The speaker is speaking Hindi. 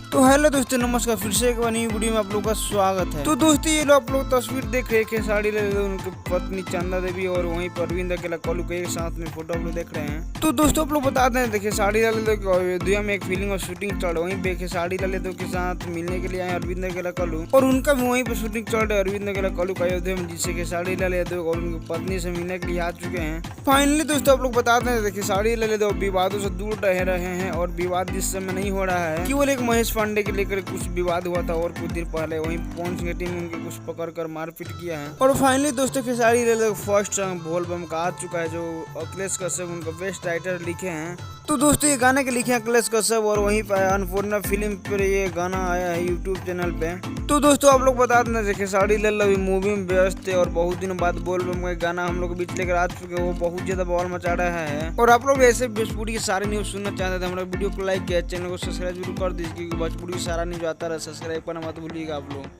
तो हेलो दोस्तों, नमस्कार। फिर से एक बार नई वीडियो में आप लोगों का स्वागत है। तो दोस्तों, ये लोग आप लोग तस्वीर देख रहे हैं साड़ी ले उनकी पत्नी चंदा देवी और वहीं पर अरविंद अकेला कॉलू के एक साथ में फोटो आप लोग देख रहे हैं। तो दोस्तों, आप लोग बता दें, देखिए साड़ी लाले दो अयोध्या में एक फिल्म और शूटिंग चल रही, वहीं पे साड़ी लाले दो के साथ मिलने के लिए आए अरविंद अकेला कॉलू और उनका भी वहीं पर शूटिंग चल रहा है अरविंद अकेला कॉलू का अयोध्या में, जिससे कि साड़ी लाले दो और उनकी पत्नी से मिलने के लिए आ चुके हैं। फाइनली दोस्तों, आप लोग बता दें, देखिए साड़ी लाले दो विवादों से दूर रह रहे हैं और विवाद जिस समय नहीं हो रहा है, केवल एक महेश पांडे के लेकर कुछ विवाद हुआ था और कुछ दिन पहले वहीं पवन सिंह की टीम ने उनके कुछ पकड़कर मारपीट किया है। और फाइनली दोस्तों, खेसारी लाल फर्स्ट सॉन्ग बोल बम का आ चुका है, जो अखिलेश कश्यप उनका बेस्ट राइटर लिखे हैं। तो दोस्तों, ये गाने के लिखे हैं अखिलेश कश्यप और वहीं पर अन्नपूर्णा फिल्म पर ये गाना आया है यूट्यूब चैनल पे। तो दोस्तों, आप लोग बता दें, देखिए खेसारी लाल अभी मूवी में व्यस्त थे और बहुत दिनों बाद बोल बम का गाना हम लोग बीच लेकर आ चुके हैं, वो बहुत ज्यादा बवाल मचा रहा है। और आप लोग ऐसे भोजपुरी के सारे न्यूज सुनना चाहते थे, हमारे वीडियो को लाइक किया, चैनल को सब्सक्राइब जरूर कर दीजिए, क्योंकि भोजपुरी सारा न्यूज आता रहा। सब्सक्राइब करना मत भूलिएगा आप लोग।